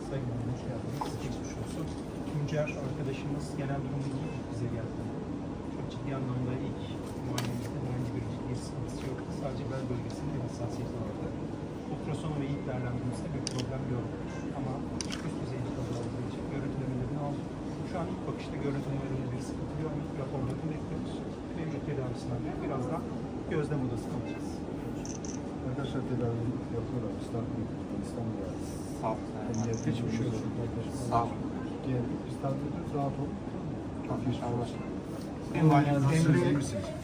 Sayın Hanım, hoş geldiniz. Geçmiş olsun. Tuncer arkadaşımız genel durumu iyi bize geldi. Çok ciddi anlamda ilk muayenemizde herhangi bir ciddi sıkıntısı yoktu. Sadece bel bölgesinde bir hassasiyeti vardı. Ultrasonu ve ilk değerlendirmesinde bir problem yok. Ama üst düzeyde kalır olduğu için görüntülemelerini aldık. Şu an ilk bakışta görüntülemelerinde bir sıkıntı yok. Raporlarını bekliyoruz. Mevcut tedavisinden beri birazdan gözlem odasına alacağız. Arkadaşlar tedavi yapıyorlar. İstanbul'da. Sağ ol. Geçmiş olsun. Sağ ol. Biz takip ediyoruz. Rahat olun. Geçmiş olsun.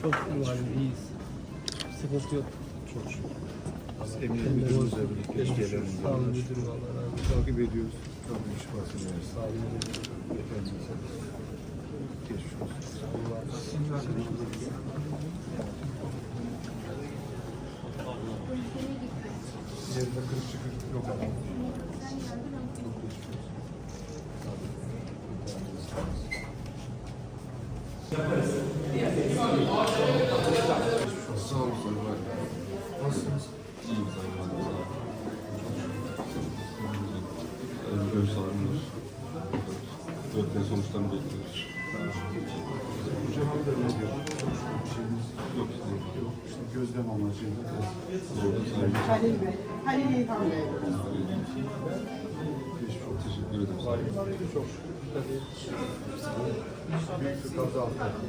Çok muhalim iyiyiz. Sıkıntı yok. Çok şükür. Emniyet müdürümüzle birlikte ilgilerimizi Sağ olun müdürüm, Allah razı olsun. takip ediyoruz. Çok iş basın. Sağ olun müdürüm. Geçmiş olsun. Yerinde kırık çıkık yok ama. Sağ olun. Nasılsınız? İyiyim Sayın Valim. Göğüs ağrımlar. Röntgen sonuçlarını bekliyoruz. Hocam abi de ne diyor? Yok işte. İşte gözlem amacıyla. Halil Bey. Halil İlhan Bey. Çok teşekkür ederim. Çok büyük bir kaza atlattı.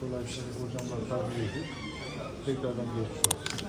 Dolayısıyla hocamlar takip edip tekrardan geçmiş olsun.